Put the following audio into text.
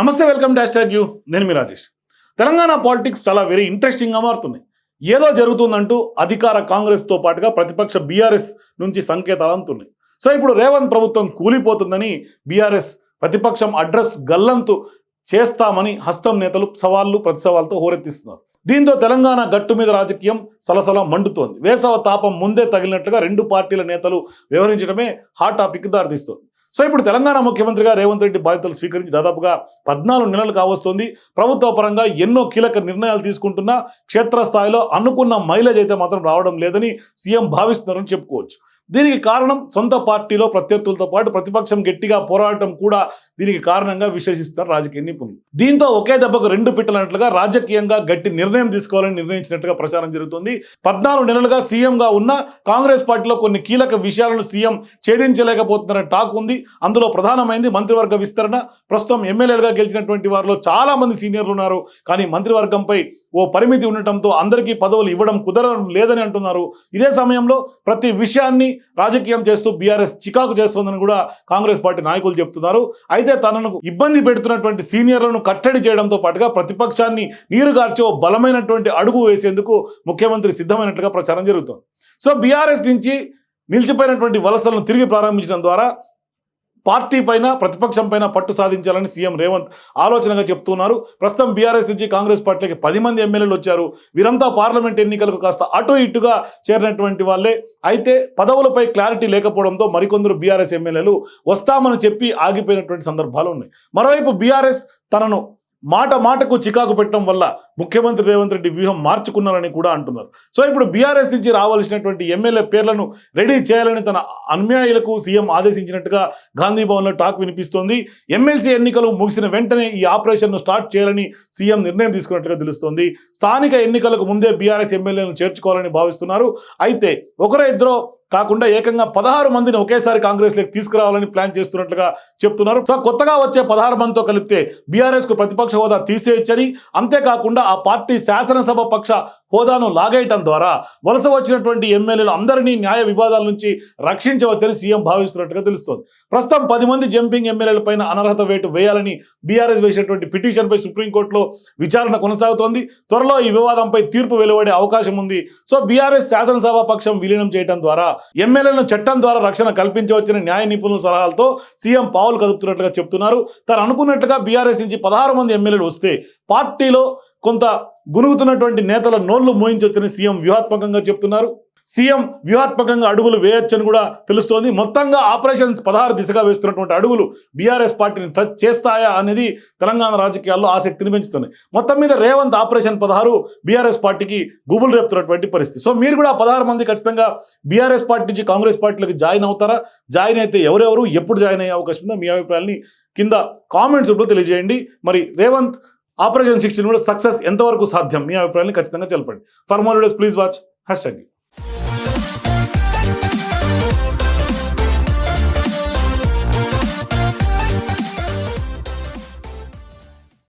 నమస్తే, welcome dash tag you. నేను మీ Rajesh. Telangana politics చాలా వెరీ ఇంట్రెస్టింగ్గా మారుతున్నాయి. ఏదో జరుగుతుందంటూ అధికార కాంగ్రెస్తో పాటుగా ప్రతిపక్ష బీఆర్ఎస్ నుంచి సంకేతాలు అందుతున్నాయి. సో ఇప్పుడు రేవంత్ ప్రభుత్వం కూలిపోతుందని బీఆర్ఎస్ ప్రతిపక్షం అడ్రస్ గల్లంతు చేస్తామని హస్తం నేతలు సవాళ్లు ప్రతి సవాల్తో హోరెత్తిస్తున్నారు. దీంతో తెలంగాణ గట్టు మీద రాజకీయం సలసల మండుతోంది. వేసవ తాపం ముందే తగిలినట్లుగా రెండు పార్టీల నేతలు వ్యవహరించడమే హాట్ టాపిక్ దారితీస్తోంది. సో ఇప్పుడు తెలంగాణ ముఖ్యమంత్రిగా రేవంత్ రెడ్డి బాధ్యతలు స్వీకరించి దాదాపుగా 14 నెలలు కావస్తుంది. ప్రభుత్వ పరంగా ఎన్నో కీలక నిర్ణయాలు తీసుకుంటున్నా క్షేత్రస్థాయిలో అనుకున్న మైలేజ్ అయితే మాత్రం రావడం లేదని సీఎం భావిస్తున్నారని చెప్పుకోవచ్చు. దీనికి కారణం సొంత పార్టీలో ప్రత్యర్థులతో పాటు ప్రతిపక్షం గట్టిగా పోరాటం కూడా దీనికి కారణంగా విశ్లేషిస్తారు రాజకీయ నిపుణులు. దీంతో ఒకే దెబ్బకు రెండు పిట్టలన్నట్లుగా రాజకీయంగా గట్టి నిర్ణయం తీసుకోవాలని నిర్ణయించినట్టుగా ప్రచారం జరుగుతుంది. 14 నెలలుగా సీఎంగా ఉన్న కాంగ్రెస్ పార్టీలో కొన్ని కీలక విషయాలను సీఎం ఛేదించలేకపోతున్నారని టాక్ ఉంది. అందులో ప్రధానమైంది మంత్రివర్గ విస్తరణ. ప్రస్తుతం ఎమ్మెల్యేలుగా గెలిచినటువంటి వారిలో చాలా మంది సీనియర్లు ఉన్నారు. కానీ మంత్రివర్గంపై ఓ పరిమితి ఉండటంతో అందరికీ పదవులు ఇవ్వడం కుదరడం లేదని అంటున్నారు. ఇదే సమయంలో ప్రతి విషయాన్ని రాజకీయం చేస్తూ బీఆర్ఎస్ చికాకు చేస్తోందని కూడా కాంగ్రెస్ పార్టీ నాయకులు చెప్తున్నారు. అయితే తనను ఇబ్బంది పెడుతున్నటువంటి సీనియర్లను కట్టడి చేయడంతో పాటుగా ప్రతిపక్షాన్ని నీరుగార్చే ఓ బలమైనటువంటి అడుగు వేసేందుకు ముఖ్యమంత్రి సిద్ధమైనట్లుగా ప్రచారం జరుగుతోంది. సో బీఆర్ఎస్ నుంచి నిలిచిపోయినటువంటి వలసలను తిరిగి ప్రారంభించడం ద్వారా పార్టీ పైన ప్రతిపక్షం పైన పట్టు సాధించాలని సీఎం రేవంత్ ఆలోచనగా చెప్తున్నారు. ప్రస్తుతం బీఆర్ఎస్ నుంచి కాంగ్రెస్ పార్టీకి 10 మంది ఎమ్మెల్యేలు వచ్చారు. వీరంతా పార్లమెంట్ ఎన్నికలకు కాస్త అటు ఇటుగా చేరినటువంటి వాళ్ళే. అయితే పదవులపై క్లారిటీ లేకపోవడంతో మరికొందరు బీఆర్ఎస్ ఎమ్మెల్యేలు వస్తామని చెప్పి ఆగిపోయినటువంటి సందర్భాలు ఉన్నాయి. మరోవైపు బీఆర్ఎస్ తనను మాటకు చికాకు పెట్టడం వల్ల ముఖ్యమంత్రి రేవంత్ రెడ్డి వ్యూహం మార్చుకున్నారని కూడా అంటున్నారు. సో ఇప్పుడు బీఆర్ఎస్ నుంచి రావాల్సినటువంటి ఎమ్మెల్యే పేర్లను రెడీ చేయాలని తన అనుయాయులకు సీఎం ఆదేశించినట్టుగా గాంధీ భవన్లో టాక్ వినిపిస్తోంది. ఎమ్మెల్సీ ఎన్నికలు ముగిసిన వెంటనే ఈ ఆపరేషన్ను స్టార్ట్ చేయాలని సీఎం నిర్ణయం తీసుకున్నట్టుగా తెలుస్తోంది. స్థానిక ఎన్నికలకు ముందే బీఆర్ఎస్ ఎమ్మెల్యేలను చేర్చుకోవాలని భావిస్తున్నారు. అయితే ఒకరో ఇద్దరో కాకుండా ఏకంగా 16 మందిని ఒకేసారి కాంగ్రెస్లోకి తీసుకురావాలని ప్లాన్ చేస్తున్నట్లుగా చెప్తున్నారు. సో కొత్తగా వచ్చే 16 మందితో కలిపితే బీఆర్ఎస్కు ప్రతిపక్ష హోదా తీసేయచ్చని, అంతేకాకుండా ఆ పార్టీ శాసనసభ పక్ష హోదాను లాగేయటం ద్వారా వలస వచ్చినటువంటి ఎమ్మెల్యేలు అందరినీ న్యాయ వివాదాల నుంచి రక్షించవచ్చని సీఎం భావిస్తున్నట్టుగా తెలుస్తోంది. ప్రస్తుతం 10 మంది జంపింగ్ ఎమ్మెల్యేల పైన అనర్హత వేటు వేయాలని బీఆర్ఎస్ వేసినటువంటి పిటిషన్పై సుప్రీంకోర్టులో విచారణ కొనసాగుతోంది. త్వరలో ఈ వివాదంపై తీర్పు వెలువడే అవకాశం ఉంది. సో బీఆర్ఎస్ శాసనసభ పక్షం విలీనం చేయడం ద్వారా ఎమ్మెల్యేలను చట్టం ద్వారా రక్షణ కల్పించవచ్చని న్యాయ నిపుణుల సలహాలతో సీఎం పావులు కదుపుతున్నట్లుగా చెప్తున్నారు. తను అనుకున్నట్టుగా బీఆర్ఎస్ నుంచి 16 మంది ఎమ్మెల్యేలు వస్తే పార్టీలో కొంత గురుగుతున్నటువంటి నేతల నోళ్లు మోయించవచ్చని సీఎం వ్యూహాత్మకంగా చెప్తున్నారు. సీఎం వ్యూహాత్మకంగా అడుగులు వేయొచ్చని కూడా తెలుస్తోంది. మొత్తంగా ఆపరేషన్ 16 దిశగా వేస్తున్నటువంటి అడుగులు బీఆర్ఎస్ పార్టీని టచ్ చేస్తాయా అనేది తెలంగాణ రాజకీయాల్లో ఆసక్తిని పెంచుతున్నాయి. మొత్తం మీద రేవంత్ ఆపరేషన్ 16 బీఆర్ఎస్ పార్టీకి గుబులు రేపుతున్నటువంటి పరిస్థితి. సో మీరు కూడా 16 మంది ఖచ్చితంగా బీఆర్ఎస్ పార్టీ నుంచి కాంగ్రెస్ పార్టీలకు జాయిన్ అవుతారా? జాయిన్ అయితే ఎవరెవరు ఎప్పుడు జాయిన్ అయ్యే అవకాశం ఉందో మీ అభిప్రాయాన్ని కింద కామెంట్స్ రూపంలో తెలియజేయండి. మరి రేవంత్ ఆపరేషన్ 16 కూడా సక్సెస్ ఎంతవరకు సాధ్యం? మీ అభిప్రాయాన్ని ఖచ్చితంగా తెలపండి. For more videos please watch #.